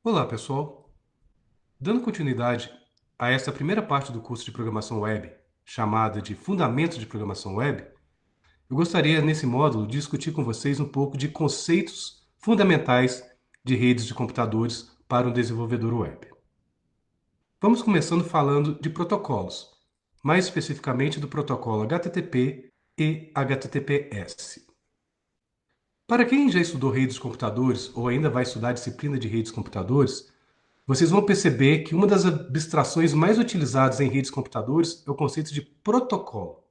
Olá, pessoal! Dando continuidade a esta primeira parte do curso de Programação Web, chamada de Fundamentos de Programação Web, eu gostaria, nesse módulo, de discutir com vocês um pouco de conceitos fundamentais de redes de computadores para um desenvolvedor web. Vamos começando falando de protocolos, mais especificamente do protocolo HTTP e HTTPS. Para quem já estudou redes de computadores ou ainda vai estudar a disciplina de redes de computadores, vocês vão perceber que uma das abstrações mais utilizadas em redes de computadores é o conceito de protocolo.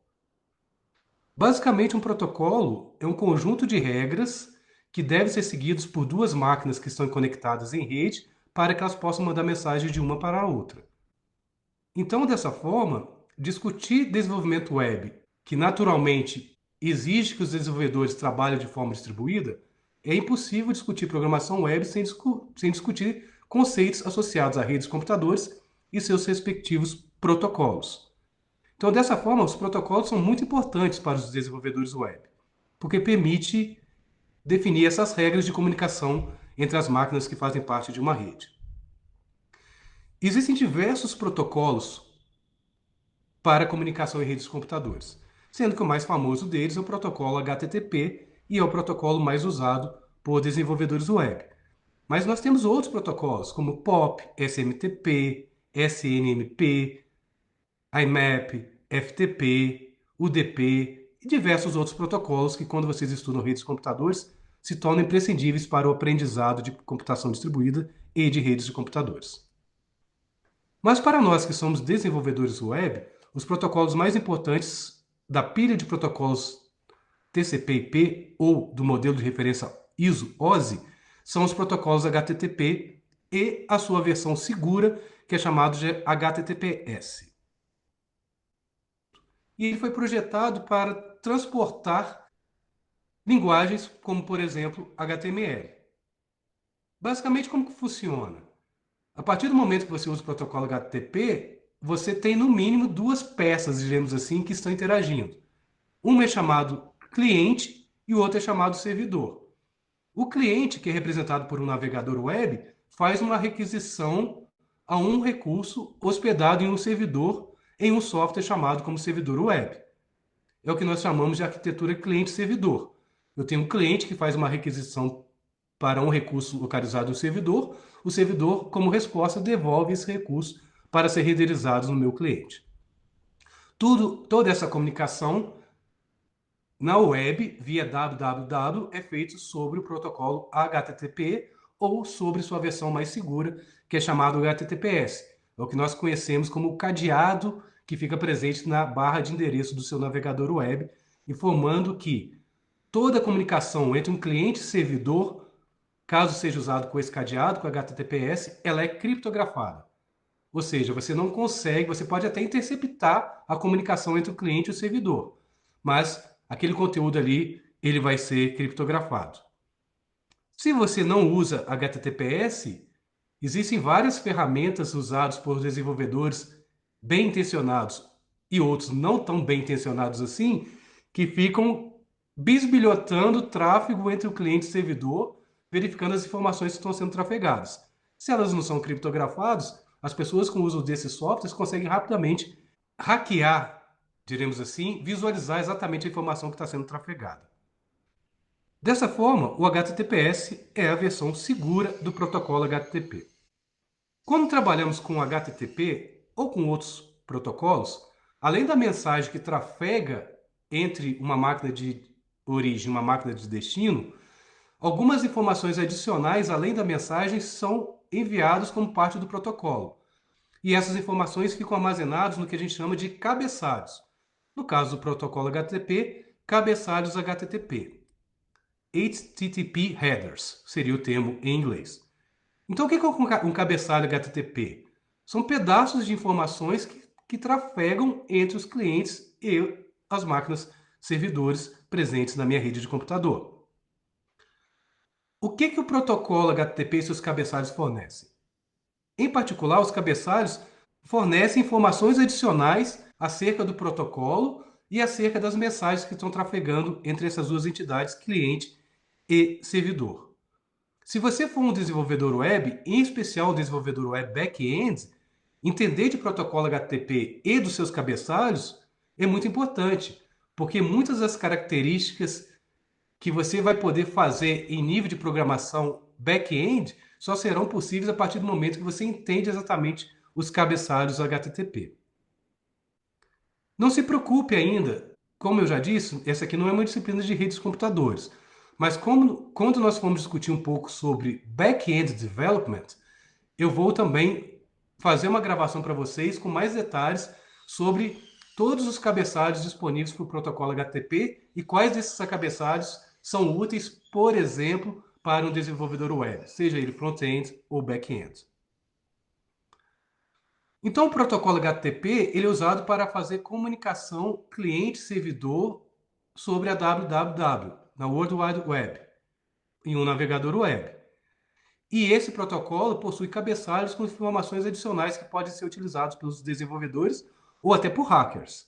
Basicamente, um protocolo é um conjunto de regras que devem ser seguidos por duas máquinas que estão conectadas em rede para que elas possam mandar mensagem de uma para a outra. Então, dessa forma, discutir desenvolvimento web, que naturalmente exige que os desenvolvedores trabalhem de forma distribuída, é impossível discutir programação web sem discutir conceitos associados a redes de computadores e seus respectivos protocolos. Então, dessa forma, os protocolos são muito importantes para os desenvolvedores web, porque permite definir essas regras de comunicação entre as máquinas que fazem parte de uma rede. Existem diversos protocolos para comunicação em redes de computadores, sendo que o mais famoso deles é o protocolo HTTP e é o protocolo mais usado por desenvolvedores web. Mas nós temos outros protocolos, como POP, SMTP, SNMP, IMAP, FTP, UDP e diversos outros protocolos que, quando vocês estudam redes de computadores, se tornam imprescindíveis para o aprendizado de computação distribuída e de redes de computadores. Mas para nós que somos desenvolvedores web, os protocolos mais importantes da pilha de protocolos TCP/IP ou do modelo de referência ISO-OSI são os protocolos HTTP e a sua versão segura, que é chamado de HTTPS. E ele foi projetado para transportar linguagens como, por exemplo, HTML. Basicamente, como que funciona? A partir do momento que você usa o protocolo HTTP, você tem no mínimo duas peças, digamos assim, que estão interagindo. Uma é chamado cliente e o outro é chamado servidor. O cliente, que é representado por um navegador web, faz uma requisição a um recurso hospedado em um servidor em um software chamado como servidor web. É o que nós chamamos de arquitetura cliente-servidor. Eu tenho um cliente que faz uma requisição para um recurso localizado no servidor, o servidor, como resposta, devolve esse recurso para ser renderizado no meu cliente. Toda essa comunicação na web, via www, é feito sobre o protocolo HTTP ou sobre sua versão mais segura, que é chamado HTTPS. É o que nós conhecemos como o cadeado que fica presente na barra de endereço do seu navegador web, informando que toda a comunicação entre um cliente e servidor, caso seja usado com esse cadeado, com HTTPS, ela é criptografada. Ou seja, você não consegue, você pode até interceptar a comunicação entre o cliente e o servidor, mas aquele conteúdo ali, ele vai ser criptografado. Se você não usa HTTPS, existem várias ferramentas usadas por desenvolvedores bem intencionados e outros não tão bem intencionados assim, que ficam bisbilhotando tráfego entre o cliente e o servidor, verificando as informações que estão sendo trafegadas. Se elas não são criptografadas, as pessoas com o uso desses softwares conseguem rapidamente hackear, diremos assim, visualizar exatamente a informação que está sendo trafegada. Dessa forma, o HTTPS é a versão segura do protocolo HTTP. Quando trabalhamos com HTTP ou com outros protocolos, além da mensagem que trafega entre uma máquina de origem e uma máquina de destino, algumas informações adicionais além da mensagem são enviadas como parte do protocolo. E essas informações ficam armazenadas no que a gente chama de cabeçalhos. No caso do protocolo HTTP, cabeçalhos HTTP. HTTP headers seria o termo em inglês. Então, o que é um cabeçalho HTTP? São pedaços de informações que trafegam entre os clientes e as máquinas servidores presentes na minha rede de computador. O que o protocolo HTTP e seus cabeçalhos fornecem? Em particular, os cabeçalhos fornecem informações adicionais acerca do protocolo e acerca das mensagens que estão trafegando entre essas duas entidades, cliente e servidor. Se você for um desenvolvedor web, em especial um desenvolvedor web back-end, entender de protocolo HTTP e dos seus cabeçalhos é muito importante, porque muitas das características que você vai poder fazer em nível de programação back-end só serão possíveis a partir do momento que você entende exatamente os cabeçalhos HTTP. Não se preocupe ainda, como eu já disse, essa aqui não é uma disciplina de redes de computadores, mas quando nós formos discutir um pouco sobre back-end development, eu vou também fazer uma gravação para vocês com mais detalhes sobre todos os cabeçalhos disponíveis para o protocolo HTTP e quais desses cabeçalhos são úteis, por exemplo, para um desenvolvedor web, seja ele front-end ou back-end. Então, o protocolo HTTP ele é usado para fazer comunicação cliente-servidor sobre a www, na World Wide Web, em um navegador web. E esse protocolo possui cabeçalhos com informações adicionais que podem ser utilizados pelos desenvolvedores ou até por hackers.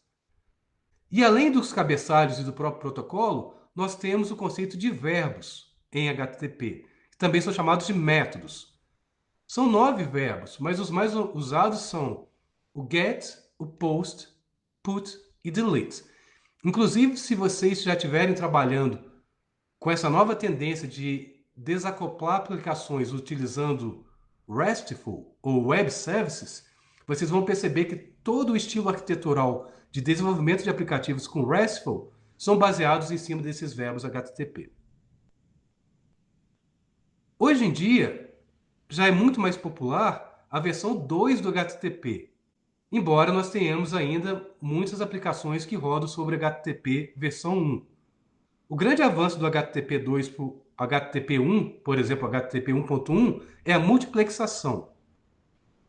E além dos cabeçalhos e do próprio protocolo, nós temos o conceito de verbos em HTTP, que também são chamados de métodos. São 9 verbos, mas os mais usados são o get, o post, put e delete. Inclusive, se vocês já estiverem trabalhando com essa nova tendência de desacoplar aplicações utilizando RESTful ou Web Services, vocês vão perceber que todo o estilo arquitetural de desenvolvimento de aplicativos com RESTful são baseados em cima desses verbos HTTP. Hoje em dia, já é muito mais popular a versão 2 do HTTP, embora nós tenhamos ainda muitas aplicações que rodam sobre HTTP versão 1. O grande avanço do HTTP 2 para o HTTP 1, por exemplo, HTTP 1.1, é a multiplexação.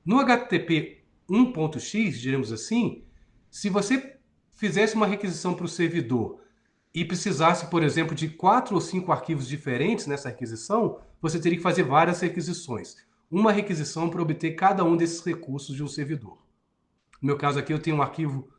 No HTTP 1.x, diremos assim, se você fizesse uma requisição para o servidor e precisasse, por exemplo, de 4 ou 5 arquivos diferentes nessa requisição, você teria que fazer várias requisições. Uma requisição para obter cada um desses recursos de um servidor. No meu caso aqui, eu tenho um arquivo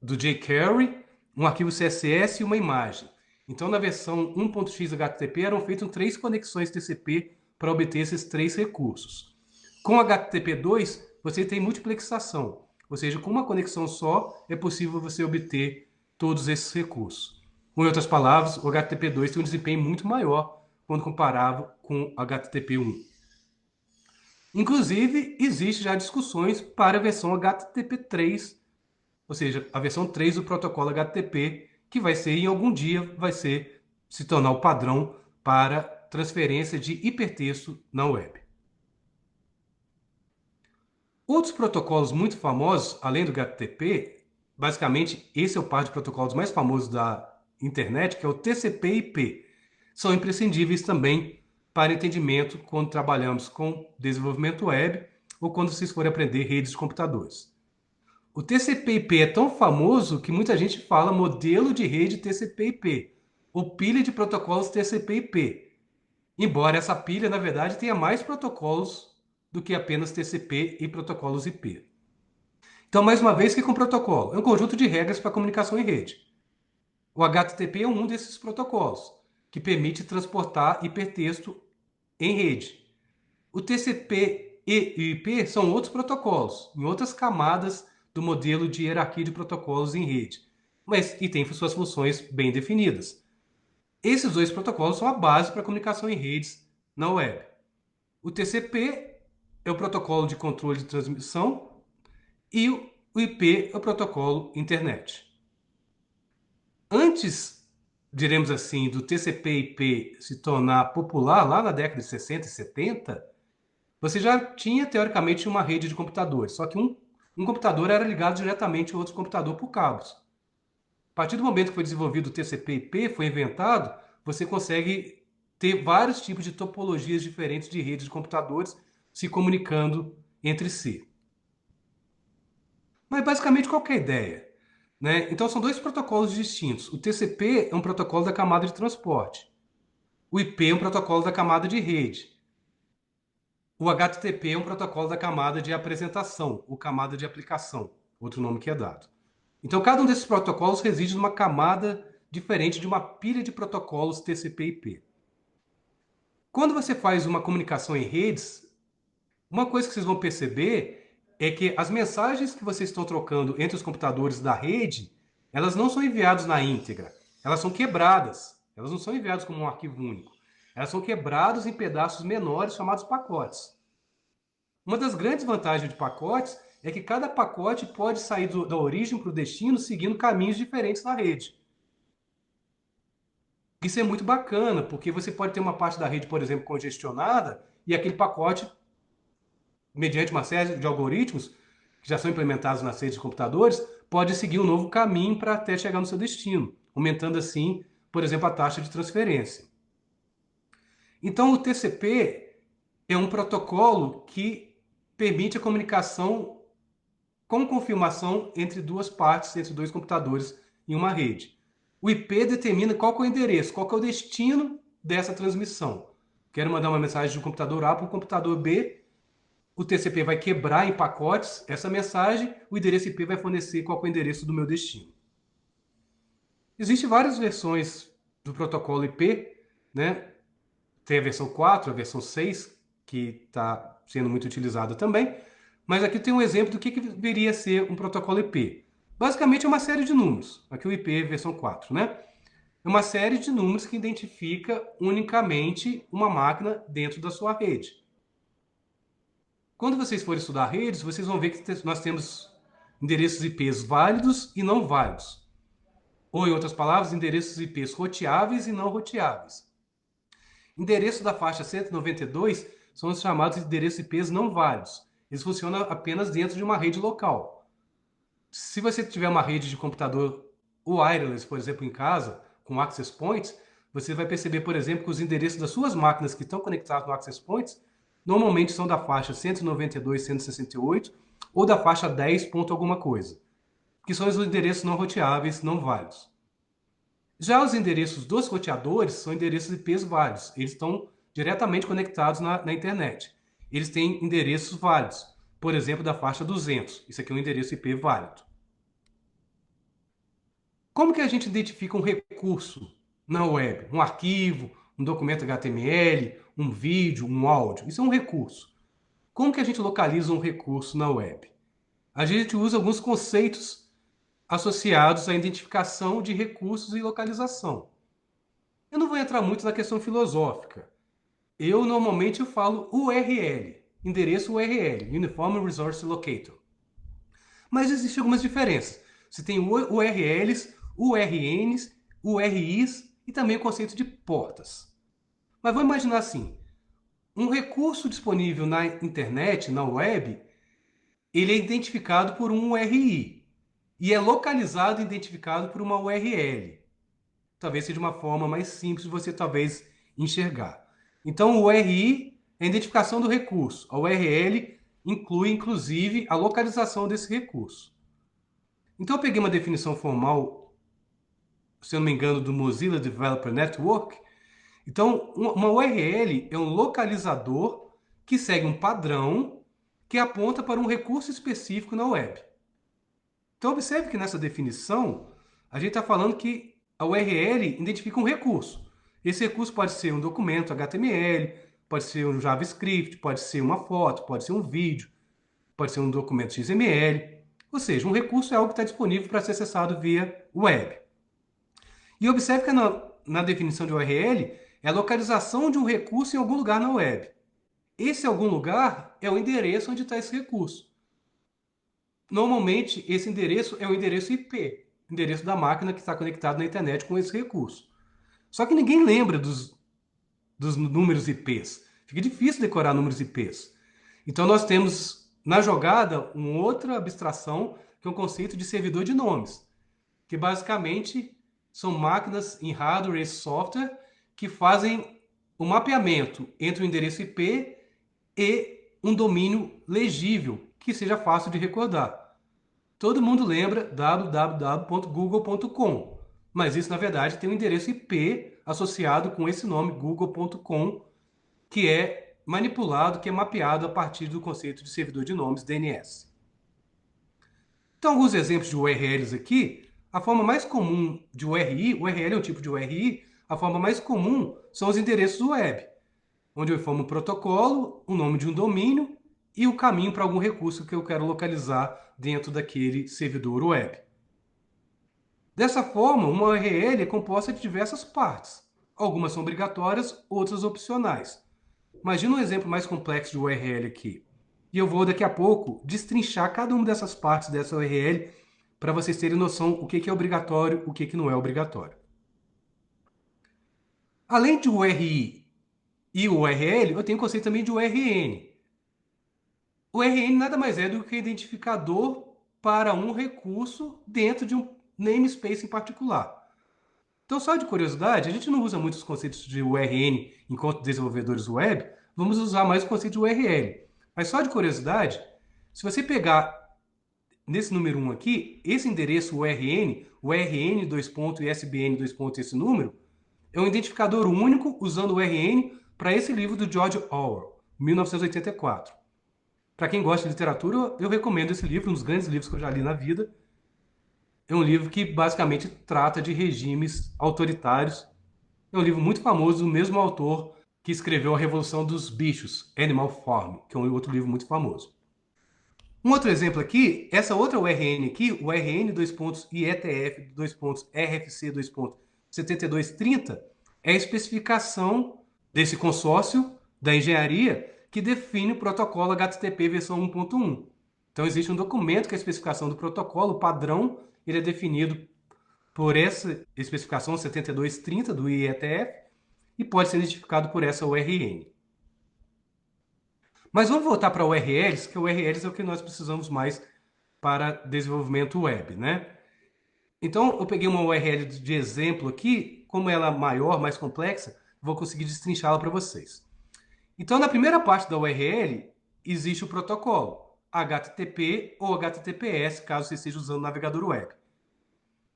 do jQuery, um arquivo CSS e uma imagem. Então, na versão 1.x HTTP, eram feitas 3 conexões TCP para obter esses 3 recursos. Com HTTP 2, você tem multiplexação, ou seja, com uma conexão só é possível você obter todos esses recursos. Em outras palavras, o HTTP 2 tem um desempenho muito maior quando comparado com o HTTP 1. Inclusive, existe já discussões para a versão HTTP 3, ou seja, a versão 3 do protocolo HTTP, que vai ser, em algum dia, se tornar o padrão para transferência de hipertexto na web. Outros protocolos muito famosos, além do HTTP, basicamente esse é o par de protocolos mais famosos da internet, que é o TCP/IP. São imprescindíveis também para entendimento quando trabalhamos com desenvolvimento web ou quando vocês forem aprender redes de computadores. O TCP/IP é tão famoso que muita gente fala modelo de rede TCP/IP, ou pilha de protocolos TCP/IP. Embora essa pilha, na verdade, tenha mais protocolos do que apenas TCP e protocolos IP. Então, mais uma vez, o que é um protocolo? É um conjunto de regras para comunicação em rede. O HTTP é um desses protocolos, que permite transportar hipertexto em rede. O TCP e o IP são outros protocolos, em outras camadas do modelo de hierarquia de protocolos em rede, e tem suas funções bem definidas. Esses 2 protocolos são a base para a comunicação em redes na web. O TCP é o protocolo de controle de transmissão e o IP é o protocolo internet. Antes, diremos assim, do TCP/IP se tornar popular lá na década de 60 e 70, você já tinha teoricamente uma rede de computadores, só que um computador era ligado diretamente a outro computador por cabos. A partir do momento que foi desenvolvido o TCP/IP, foi inventado, você consegue ter vários tipos de topologias diferentes de redes de computadores se comunicando entre si. Mas basicamente qual que é a ideia? Né? Então são 2 protocolos distintos. O TCP é um protocolo da camada de transporte. O IP é um protocolo da camada de rede. O HTTP é um protocolo da camada de apresentação, ou camada de aplicação, outro nome que é dado. Então cada um desses protocolos reside numa camada diferente de uma pilha de protocolos TCP/IP. Quando você faz uma comunicação em redes, uma coisa que vocês vão perceber é que as mensagens que vocês estão trocando entre os computadores da rede, elas não são enviadas na íntegra, elas são quebradas. Elas não são enviadas como um arquivo único. Elas são quebradas em pedaços menores chamados pacotes. Uma das grandes vantagens de pacotes é que cada pacote pode sair da origem para o destino seguindo caminhos diferentes na rede. Isso é muito bacana, porque você pode ter uma parte da rede, por exemplo, congestionada, e aquele pacote, mediante uma série de algoritmos que já são implementados nas redes de computadores, pode seguir um novo caminho para até chegar no seu destino, aumentando assim, por exemplo, a taxa de transferência. Então, o TCP é um protocolo que permite a comunicação com confirmação entre duas partes, entre dois computadores em uma rede. O IP determina qual é o endereço, qual é o destino dessa transmissão. Quero mandar uma mensagem de um computador A para o computador B, o TCP vai quebrar em pacotes essa mensagem, o endereço IP vai fornecer qual é o endereço do meu destino. Existem várias versões do protocolo IP, né? Tem a versão 4, a versão 6, que está sendo muito utilizada também, mas aqui tem um exemplo do que deveria ser um protocolo IP. Basicamente é uma série de números, aqui o IP é versão 4, né? É uma série de números que identifica unicamente uma máquina dentro da sua rede. Quando vocês forem estudar redes, vocês vão ver que nós temos endereços IPs válidos e não válidos. Ou, em outras palavras, endereços IPs roteáveis e não roteáveis. Endereços da faixa 192 são os chamados endereços IPs não válidos. Eles funcionam apenas dentro de uma rede local. Se você tiver uma rede de computador wireless, por exemplo, em casa, com access points, você vai perceber, por exemplo, que os endereços das suas máquinas que estão conectados no access points normalmente são da faixa 192.168 ou da faixa 10 ponto alguma coisa, que são os endereços não roteáveis, não válidos. Já os endereços dos roteadores são endereços IPs válidos. Eles estão diretamente conectados na internet. Eles têm endereços válidos. Por exemplo, da faixa 200. Isso aqui é um endereço IP válido. Como que a gente identifica um recurso na web? Um arquivo, um documento HTML, um vídeo, um áudio. Isso é um recurso. Como que a gente localiza um recurso na web? A gente usa alguns conceitos associados à identificação de recursos e localização. Eu não vou entrar muito na questão filosófica. Eu normalmente falo URL, endereço URL, Uniform Resource Locator. Mas existem algumas diferenças. Você tem URLs, URNs, URIs e também o conceito de portas. Mas vamos imaginar assim, um recurso disponível na internet, na web, ele é identificado por um URI e é localizado e identificado por uma URL. Talvez seja uma forma mais simples de você talvez enxergar. Então, o URI é a identificação do recurso. A URL inclui, inclusive, a localização desse recurso. Então, eu peguei uma definição formal, se eu não me engano, do Mozilla Developer Network. Então, uma URL é um localizador que segue um padrão que aponta para um recurso específico na web. Então, observe que nessa definição, a gente está falando que a URL identifica um recurso. Esse recurso pode ser um documento HTML, pode ser um JavaScript, pode ser uma foto, pode ser um vídeo, pode ser um documento XML. Ou seja, um recurso é algo que está disponível para ser acessado via web. E observe que na definição de URL é a localização de um recurso em algum lugar na web. Esse algum lugar é o endereço onde está esse recurso. Normalmente, esse endereço é o endereço IP, endereço da máquina que está conectado na internet com esse recurso. Só que ninguém lembra dos números IPs. Fica difícil decorar números IPs. Então nós temos na jogada uma outra abstração, que é um conceito de servidor de nomes, que basicamente são máquinas em hardware e software que fazem o mapeamento entre o endereço IP e um domínio legível, que seja fácil de recordar. Todo mundo lembra www.google.com, mas isso na verdade tem um endereço IP associado com esse nome google.com, que é manipulado, que é mapeado a partir do conceito de servidor de nomes, DNS. Então, alguns exemplos de URLs aqui. A forma mais comum de URI, URL é um tipo de URI, a forma mais comum são os endereços web. onde eu informo o protocolo, o nome de um domínio e o caminho para algum recurso que eu quero localizar dentro daquele servidor web. Dessa forma, uma URL é composta de diversas partes. Algumas são obrigatórias, outras opcionais. Imagina um exemplo mais complexo de URL aqui. E eu vou, daqui a pouco, destrinchar cada uma dessas partes dessa URL para vocês terem noção o que é obrigatório, o que não é obrigatório. Além de URI e URL, eu tenho o conceito também de URN. O URN nada mais é do que identificador para um recurso dentro de um namespace em particular. Então, só de curiosidade, a gente não usa muito os conceitos de URN enquanto desenvolvedores web, vamos usar mais o conceito de URL. Mas só de curiosidade, se você pegar nesse número 1 aqui, esse endereço URN, dois pontos, e SBN, dois pontos, esse número, é um identificador único usando o URN para esse livro do George Orwell, 1984. Para quem gosta de literatura, eu recomendo esse livro, um dos grandes livros que eu já li na vida. É um livro que basicamente trata de regimes autoritários. É um livro muito famoso do mesmo autor que escreveu A Revolução dos Bichos, Animal Farm, que é um outro livro muito famoso. Um outro exemplo aqui, essa outra URN aqui, URN, dois pontos, IETF, dois pontos, RFC, dois pontos, 7230, é a especificação desse consórcio da engenharia que define o protocolo HTTP versão 1.1. Então existe um documento que é a especificação do protocolo, o padrão, ele é definido por essa especificação 7230 do IETF e pode ser identificado por essa URN. Mas vamos voltar para URLs, que URLs é o que nós precisamos mais para desenvolvimento web, né? Então, eu peguei uma URL de exemplo aqui, como ela é maior, mais complexa, vou conseguir destrinchá-la para vocês. Então, na primeira parte da URL, existe o protocolo, HTTP ou HTTPS, caso você esteja usando o navegador web.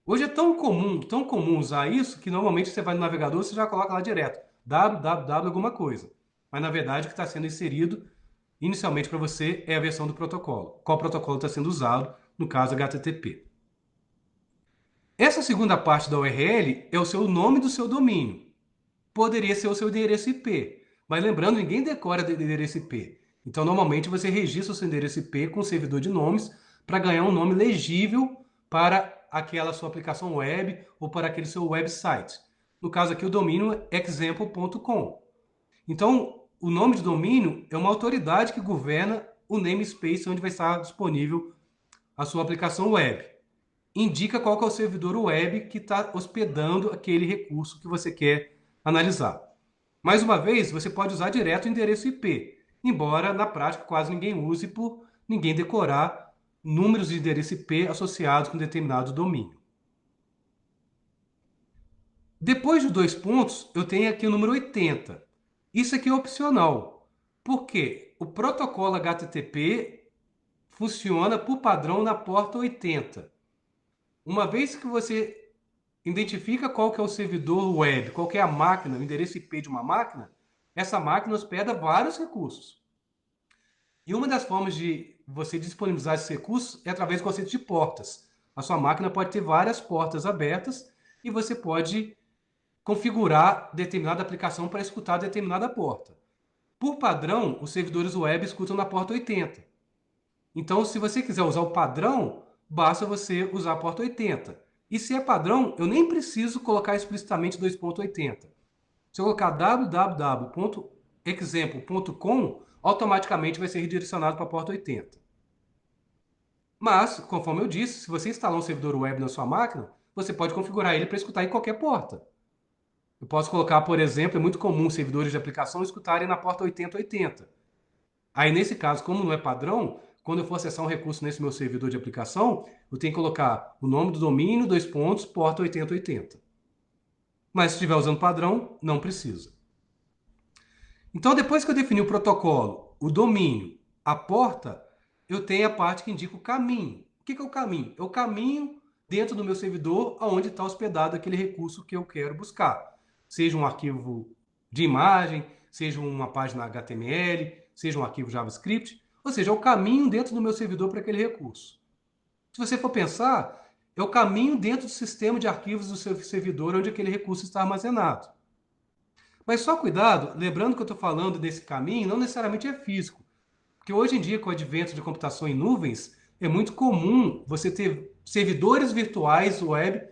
Hoje é tão comum usar isso, que normalmente você vai no navegador e você já coloca lá direto, www alguma coisa. Mas, na verdade, o que está sendo inserido inicialmente para você é a versão do protocolo. Qual protocolo está sendo usado, no caso HTTP. Essa segunda parte da URL é o seu nome do seu domínio. Poderia ser o seu endereço IP, mas lembrando, ninguém decora endereço IP. Então, normalmente, você registra o seu endereço IP com o servidor de nomes para ganhar um nome legível para aquela sua aplicação web ou para aquele seu website. No caso aqui, o domínio é example.com. Então, o nome de domínio é uma autoridade que governa o namespace onde vai estar disponível a sua aplicação web. Indica qual que é o servidor web que está hospedando aquele recurso que você quer analisar. Mais uma vez, você pode usar direto o endereço IP, embora na prática quase ninguém use por ninguém decorar números de endereço IP associados com determinado domínio. Depois dos dois pontos, eu tenho aqui o número 80. Isso aqui é opcional. Por quê? O protocolo HTTP funciona por padrão na porta 80. Uma vez que você identifica qual que é o servidor web, qual que é a máquina, o endereço IP de uma máquina, essa máquina hospeda vários recursos. E uma das formas de você disponibilizar esses recursos é através do conceito de portas. A sua máquina pode ter várias portas abertas e você pode configurar determinada aplicação para escutar determinada porta. Por padrão, os servidores web escutam na porta 80. Então, se você quiser usar o padrão, basta você usar a porta 80. E se é padrão, eu nem preciso colocar explicitamente 2.80. Se eu colocar www.example.com, automaticamente vai ser redirecionado para a porta 80. Mas, conforme eu disse, se você instalar um servidor web na sua máquina, você pode configurar ele para escutar em qualquer porta. Eu posso colocar, por exemplo, é muito comum servidores de aplicação escutarem na porta 8080. Aí, nesse caso, como não é padrão, quando eu for acessar um recurso nesse meu servidor de aplicação, eu tenho que colocar o nome do domínio, dois pontos, porta 8080. Mas se estiver usando padrão, não precisa. Então, depois que eu defini o protocolo, o domínio, a porta, eu tenho a parte que indica o caminho. O que é o caminho? É o caminho dentro do meu servidor onde está hospedado aquele recurso que eu quero buscar. Seja um arquivo de imagem, seja uma página HTML, seja um arquivo JavaScript, ou seja, é o caminho dentro do meu servidor para aquele recurso. Se você for pensar, é o caminho dentro do sistema de arquivos do seu servidor onde aquele recurso está armazenado. Mas só cuidado, lembrando que eu estou falando desse caminho, não necessariamente é físico. Porque hoje em dia, com o advento de computação em nuvens, é muito comum você ter servidores virtuais web,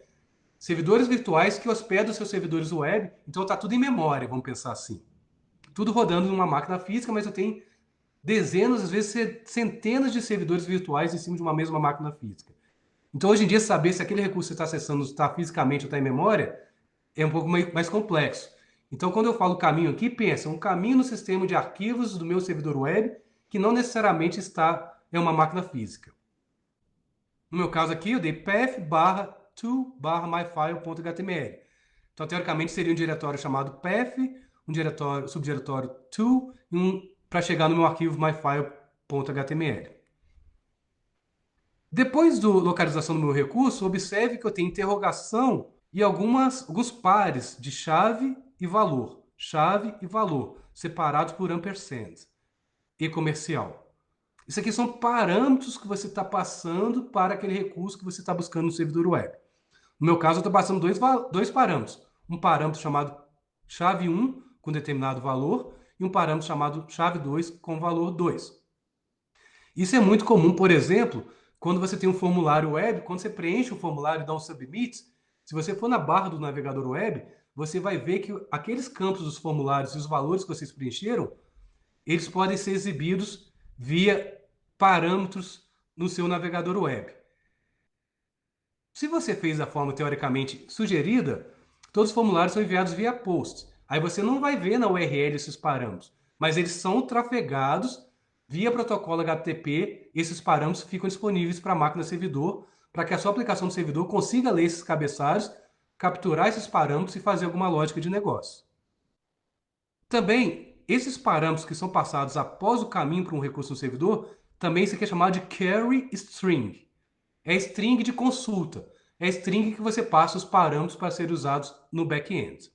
servidores virtuais que hospedam seus servidores web. Então está tudo em memória, vamos pensar assim. Tudo rodando numa máquina física, mas eu tenho dezenas, às vezes centenas de servidores virtuais em cima de uma mesma máquina física. Então, hoje em dia, saber se aquele recurso que você está acessando está fisicamente ou está em memória é um pouco mais complexo. Então, quando eu falo caminho aqui, pensa, um caminho no sistema de arquivos do meu servidor web que não necessariamente está em uma máquina física. No meu caso aqui, eu dei path barra to barra myfile.html. Então, teoricamente, seria um diretório chamado path, um diretório, subdiretório to, e para chegar no meu arquivo myfile.html. Depois da localização do meu recurso, observe que eu tenho interrogação e alguns pares de chave e valor, separados por ampersand e comercial. Isso aqui são parâmetros que você está passando para aquele recurso que você está buscando no servidor web. No meu caso, eu estou passando dois parâmetros. Um parâmetro chamado chave 1 com determinado valor e um parâmetro chamado chave 2 com valor 2. Isso é muito comum, por exemplo, quando você tem um formulário web, quando você preenche o formulário e dá um submit, se você for na barra do navegador web, você vai ver que aqueles campos dos formulários e os valores que vocês preencheram, eles podem ser exibidos via parâmetros no seu navegador web. Se você fez da forma teoricamente sugerida, todos os formulários são enviados via post. Aí você não vai ver na URL esses parâmetros, mas eles são trafegados via protocolo HTTP. Esses parâmetros ficam disponíveis para a máquina servidor, para que a sua aplicação do servidor consiga ler esses cabeçalhos, capturar esses parâmetros e fazer alguma lógica de negócio. Também, esses parâmetros que são passados após o caminho para um recurso no servidor, também isso aqui é chamado de query string. É string de consulta. É string que você passa os parâmetros para serem usados no back-end.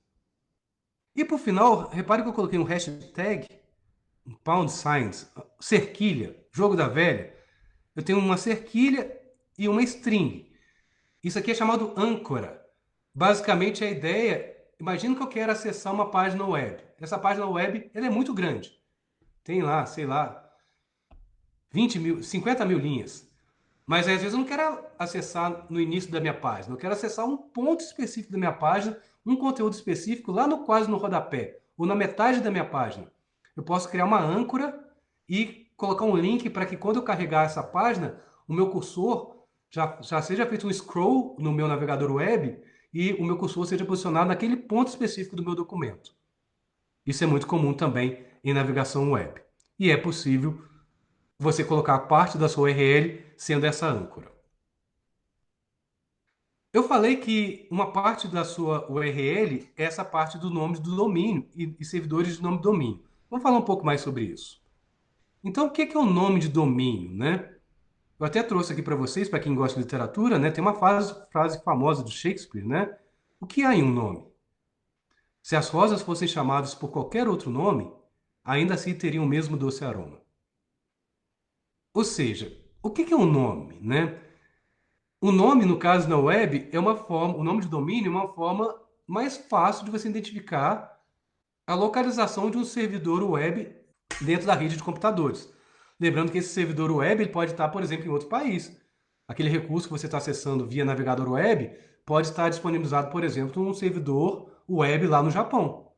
E por final, repare que eu coloquei um hashtag, um pound signs, cerquilha, jogo da velha. Eu tenho uma cerquilha e uma string. Isso aqui é chamado âncora. Basicamente a ideia, imagina que eu quero acessar uma página web. Essa página web ela é muito grande. Tem lá, sei lá, 20 mil, 50 mil linhas. Mas às vezes eu não quero acessar no início da minha página, eu quero acessar um ponto específico da minha página, um conteúdo específico lá no quase no rodapé, ou na metade da minha página. Eu posso criar uma âncora e colocar um link para que quando eu carregar essa página, o meu cursor já seja feito um scroll no meu navegador web e o meu cursor seja posicionado naquele ponto específico do meu documento. Isso é muito comum também em navegação web. E é possível você colocar parte da sua URL sendo essa âncora. Eu falei que uma parte da sua URL é essa parte do nome do domínio e servidores de nome de domínio. Vamos falar um pouco mais sobre isso. Então, o que é o nome de domínio, né? Eu até trouxe aqui para vocês, para quem gosta de literatura, né? Tem uma frase famosa do Shakespeare, né? O que há em um nome? Se as rosas fossem chamadas por qualquer outro nome, ainda assim teriam o mesmo doce aroma. Ou seja, o que é um nome, né? O nome, no caso na web, é uma forma, o nome de domínio é uma forma mais fácil de você identificar a localização de um servidor web dentro da rede de computadores. Lembrando que esse servidor web ele pode estar, por exemplo, em outro país. Aquele recurso que você está acessando via navegador web pode estar disponibilizado, por exemplo, num servidor web lá no Japão.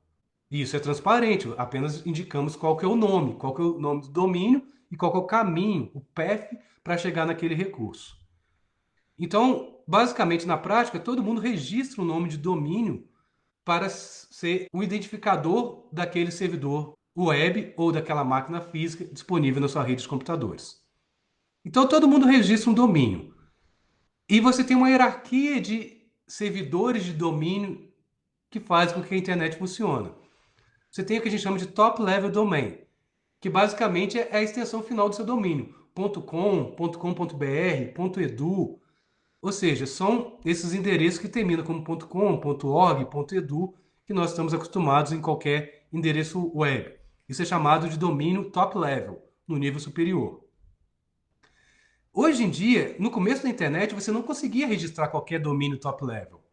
E isso é transparente, apenas indicamos qual que é o nome, qual que é o nome do domínio e qual que é o caminho, o path, para chegar naquele recurso. Então, basicamente, na prática, todo mundo registra o nome de domínio para ser o identificador daquele servidor web ou daquela máquina física disponível na sua rede de computadores. Então, todo mundo registra um domínio. E você tem uma hierarquia de servidores de domínio que faz com que a internet funcione. Você tem o que a gente chama de top level domain, que basicamente é a extensão final do seu domínio. .com, .com.br, .edu, ou seja, são esses endereços que terminam como .com, .org, .edu, que nós estamos acostumados em qualquer endereço web. Isso é chamado de domínio top level, no nível superior. Hoje em dia, no começo da internet, você não conseguia registrar qualquer domínio top level.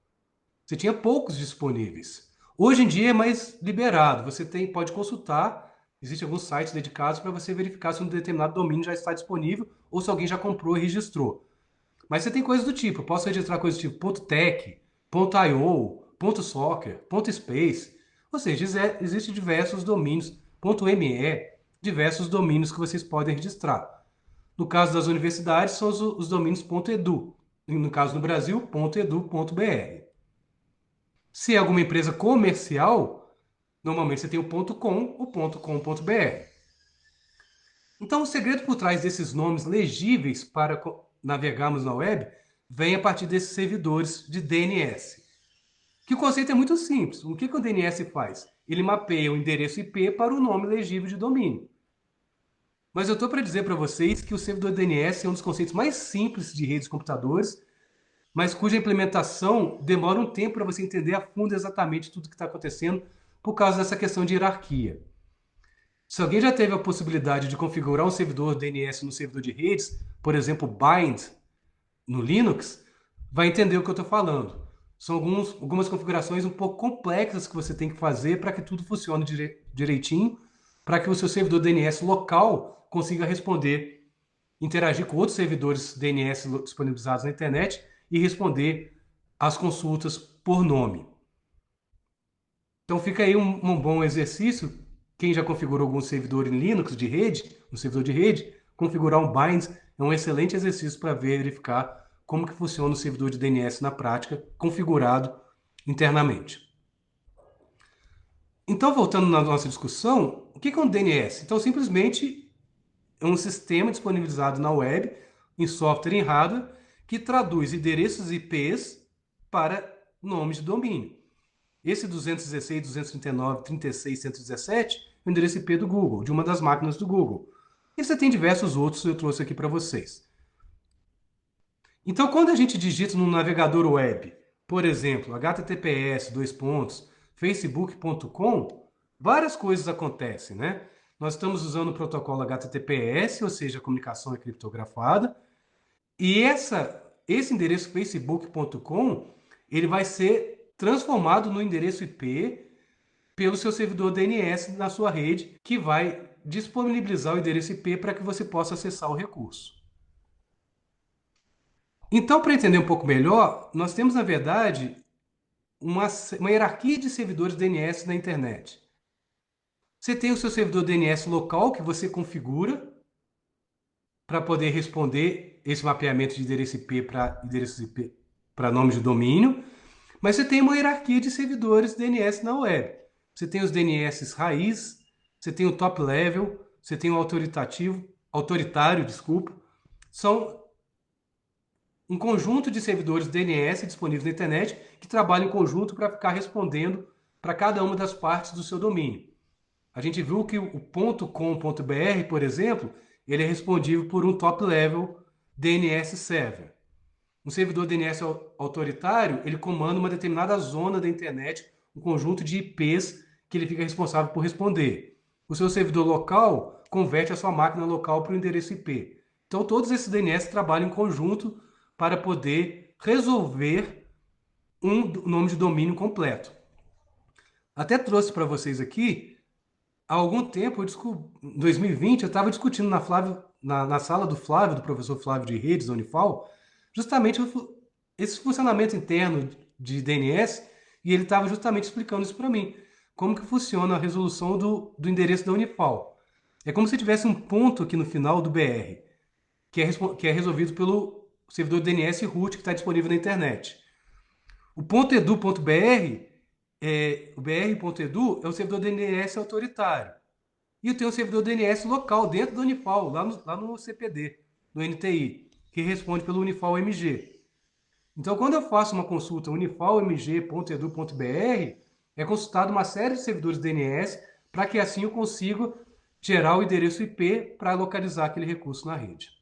Você tinha poucos disponíveis. Hoje em dia é mais liberado, pode consultar, existem alguns sites dedicados para você verificar se um determinado domínio já está disponível ou se alguém já comprou e registrou. Mas você tem coisas do tipo, eu posso registrar coisas do tipo .tech, .io, .soccer, .space, ou seja, existem diversos domínios, .me, diversos domínios que vocês podem registrar. No caso das universidades, são os domínios .edu, no caso no Brasil, .edu.br. Se é alguma empresa comercial, normalmente você tem o .com, o .com.br. Então, o segredo por trás desses nomes legíveis para navegarmos na web vem a partir desses servidores de DNS. Que o conceito é muito simples. O que o DNS faz? Ele mapeia o endereço IP para o nome legível de domínio. Mas eu estou para dizer para vocês que o servidor DNS é um dos conceitos mais simples de redes de computadores, mas cuja implementação demora um tempo para você entender a fundo exatamente tudo que está acontecendo por causa dessa questão de hierarquia. Se alguém já teve a possibilidade de configurar um servidor DNS no servidor de redes, por exemplo, Bind no Linux, vai entender o que eu estou falando. São algumas configurações um pouco complexas que você tem que fazer para que tudo funcione direitinho, para que o seu servidor DNS local consiga responder, interagir com outros servidores DNS disponibilizados na internet e responder às consultas por nome. Então fica aí um bom exercício. Quem já configurou algum servidor em Linux de rede, um servidor de rede, configurar um Bind é um excelente exercício para verificar como que funciona o servidor de DNS na prática, configurado internamente. Então, voltando na nossa discussão, o que é um DNS? Então, simplesmente é um sistema disponibilizado na web, em software e em hardware, que traduz endereços IPs para nomes de domínio. Esse 216, 239, 36, 117 é o endereço IP do Google, de uma das máquinas do Google. E você tem diversos outros que eu trouxe aqui para vocês. Então, quando a gente digita no navegador web, por exemplo, https, facebook.com, várias coisas acontecem, né? Nós estamos usando o protocolo HTTPS, ou seja, a comunicação é criptografada, e esse endereço facebook.com, ele vai ser transformado no endereço IP pelo seu servidor DNS na sua rede, que vai disponibilizar o endereço IP para que você possa acessar o recurso. Então, para entender um pouco melhor, nós temos, na verdade, uma hierarquia de servidores DNS na internet. Você tem o seu servidor DNS local, que você configura para poder responder esse mapeamento de endereço IP para nomes de domínio, mas você tem uma hierarquia de servidores DNS na web. Você tem os DNS raiz, você tem o top level, você tem o autoritário, desculpa. São um conjunto de servidores DNS disponíveis na internet que trabalham em conjunto para ficar respondendo para cada uma das partes do seu domínio. A gente viu que o .com.br, por exemplo, ele é respondível por um top-level DNS server. Um servidor DNS autoritário, ele comanda uma determinada zona da internet, um conjunto de IPs que ele fica responsável por responder. O seu servidor local converte a sua máquina local para o endereço IP. Então, todos esses DNS trabalham em conjunto para poder resolver um nome de domínio completo. Até trouxe para vocês aqui, há algum tempo, em 2020, eu estava discutindo na sala do Flávio, do professor Flávio de Redes, da Unifal, justamente esse funcionamento interno de DNS, e ele estava justamente explicando isso para mim, como que funciona a resolução do endereço da Unifal. É como se tivesse um ponto aqui no final do BR, que é resolvido pelo servidor DNS root que está disponível na internet. O .edu.br, o br.edu é o servidor DNS autoritário. E eu tenho um servidor DNS local dentro do Unifal, lá no CPD, no NTI, que responde pelo Unifal MG. Então, quando eu faço uma consulta unifalmg.edu.br, é consultado uma série de servidores DNS para que assim eu consiga gerar o endereço IP para localizar aquele recurso na rede.